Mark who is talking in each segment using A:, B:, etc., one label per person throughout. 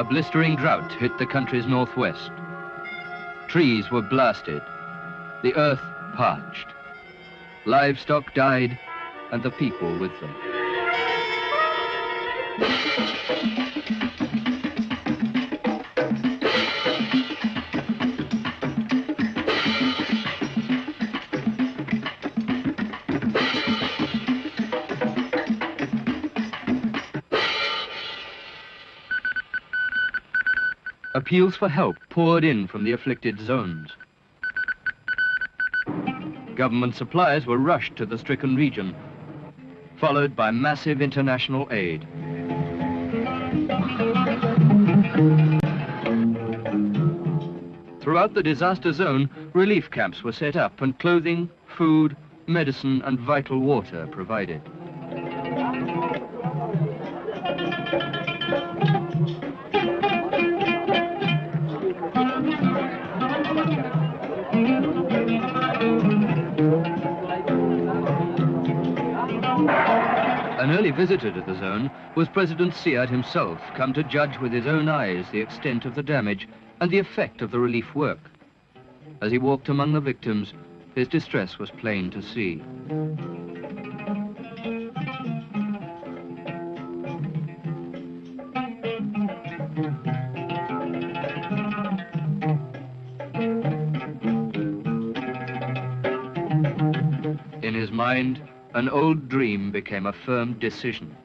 A: A blistering drought hit the country's northwest. Trees were blasted, the earth parched. Livestock died, and the people with them. Appeals for help poured in from the afflicted zones. Government supplies were rushed to the stricken region, followed by massive international aid. Throughout the disaster zone, relief camps were set up and clothing, food, medicine and vital water provided. An early visitor to the zone was President Siad himself, come to judge with his own eyes the extent of the damage and the effect of the relief work. As he walked among the victims, his distress was plain to see. In his mind, an old dream became a firm decision.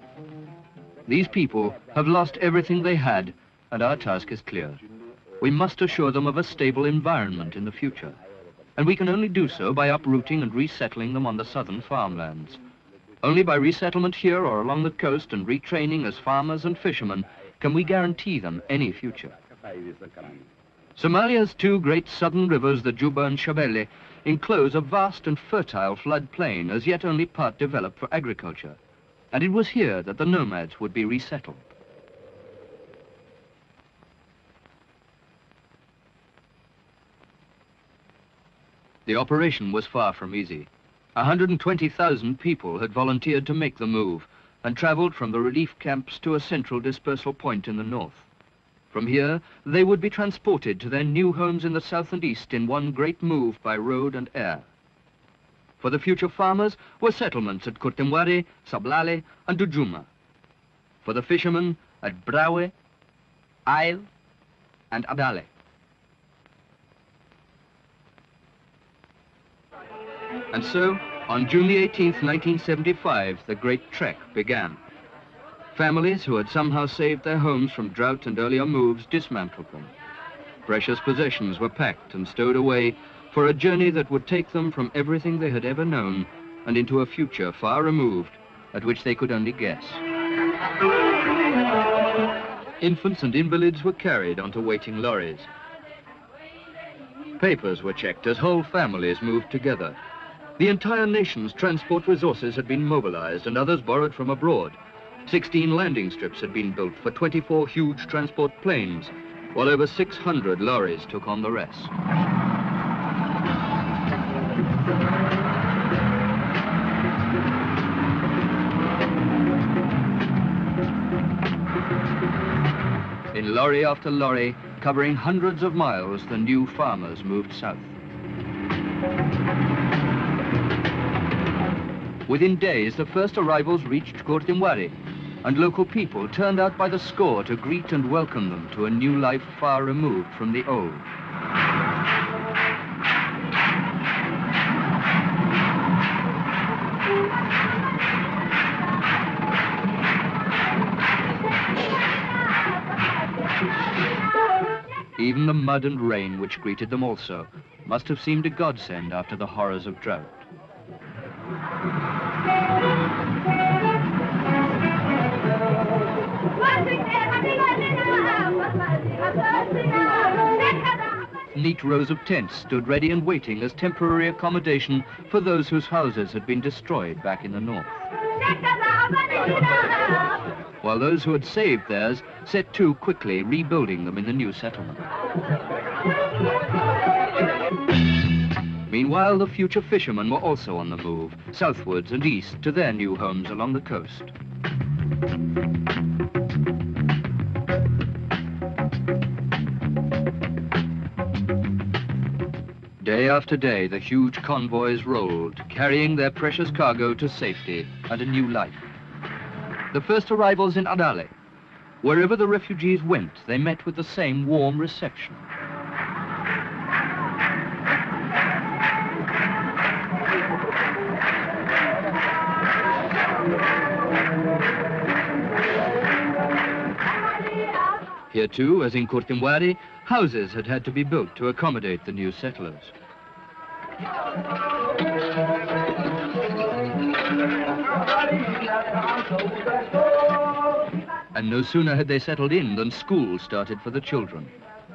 A: These people have lost everything they had, and our task is clear. We must assure them of a stable environment in the future, and we can only do so by uprooting and resettling them on the southern farmlands. Only by resettlement here or along the coast and retraining as farmers and fishermen can we guarantee them any future. Somalia's two great southern rivers, the Juba and Shabelle, enclose a vast and fertile floodplain as yet only part developed for agriculture, and it was here that the nomads would be resettled. The operation was far from easy. 120,000 people had volunteered to make the move and traveled from the relief camps to a central dispersal point in the north. From here, they would be transported to their new homes in the south and east in one great move by road and air. For the future farmers were settlements at Kurtemwari, Sablale, and Dujuma. For the fishermen at Brawe, Isle, and Abdale. And so, on June the 18th, 1975, the great trek began. Families who had somehow saved their homes from drought and earlier moves dismantled them. Precious possessions were packed and stowed away for a journey that would take them from everything they had ever known and into a future far removed at which they could only guess. Infants and invalids were carried onto waiting lorries. Papers were checked as whole families moved together. The entire nation's transport resources had been mobilized and others borrowed from abroad. 16 landing strips had been built for 24 huge transport planes, while over 600 lorries took on the rest. In lorry after lorry, covering hundreds of miles, the new farmers moved south. Within days, the first arrivals reached Kurtemwari, and local people turned out by the score to greet and welcome them to a new life far removed from the old. Even the mud and rain which greeted them also must have seemed a godsend after the horrors of drought. Neat rows of tents stood ready and waiting as temporary accommodation for those whose houses had been destroyed back in the north. While those who had saved theirs set to quickly rebuilding them in the new settlement. Meanwhile, the future fishermen were also on the move, southwards and east to their new homes along the coast. Day after day, the huge convoys rolled, carrying their precious cargo to safety and a new life. The first arrivals in Adale. Wherever the refugees went, they met with the same warm reception. Here too, as in Kurtimwari, houses had to be built to accommodate the new settlers. And no sooner had they settled in than schools started for the children.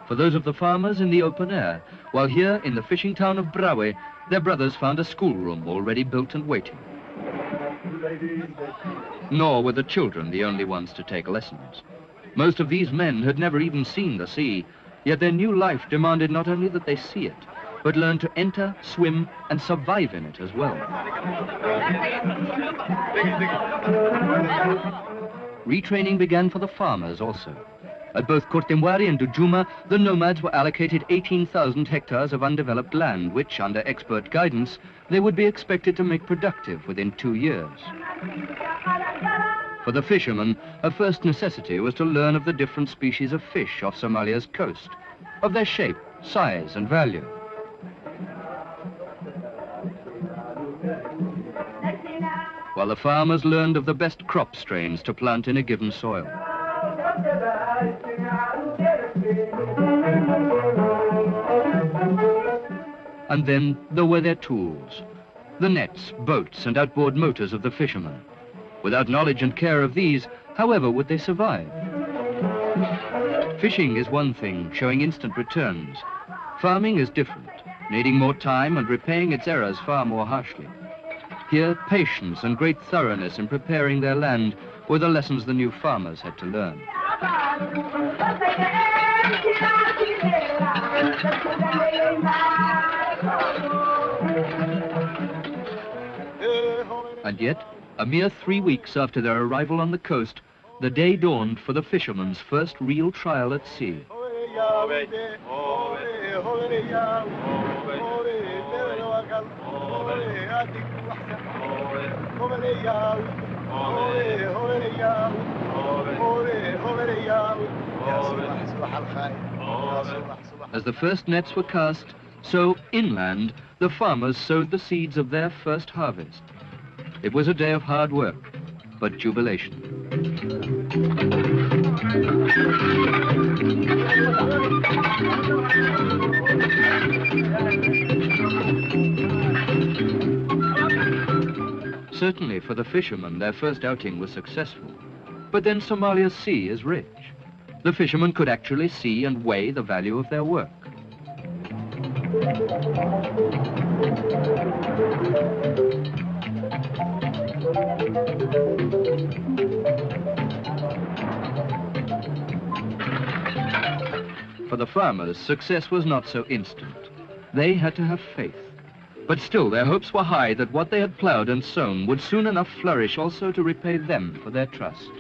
A: For those of the farmers in the open air, while here in the fishing town of Brawe, their brothers found a schoolroom already built and waiting. Nor were the children the only ones to take lessons. Most of these men had never even seen the sea, yet their new life demanded not only that they see it, but learn to enter, swim, and survive in it as well. Retraining began for the farmers also. At both Kurtimwari and Dujuma, the nomads were allocated 18,000 hectares of undeveloped land, which, under expert guidance, they would be expected to make productive within 2 years. For the fishermen, a first necessity was to learn of the different species of fish off Somalia's coast, of their shape, size, and value. While the farmers learned of the best crop strains to plant in a given soil. And then there were their tools, the nets, boats, and outboard motors of the fishermen. Without knowledge and care of these, however would they survive? Fishing is one thing, showing instant returns. Farming is different, needing more time and repaying its errors far more harshly. Here, patience and great thoroughness in preparing their land were the lessons the new farmers had to learn. And yet, a mere 3 weeks after their arrival on the coast, the day dawned for the fishermen's first real trial at sea. As the first nets were cast, so inland, the farmers sowed the seeds of their first harvest. It was a day of hard work, but jubilation. Certainly for the fishermen, their first outing was successful. But then Somalia's sea is rich. The fishermen could actually see and weigh the value of their work. For the farmers, success was not so instant. They had to have faith. But still, their hopes were high that what they had ploughed and sown would soon enough flourish also to repay them for their trust.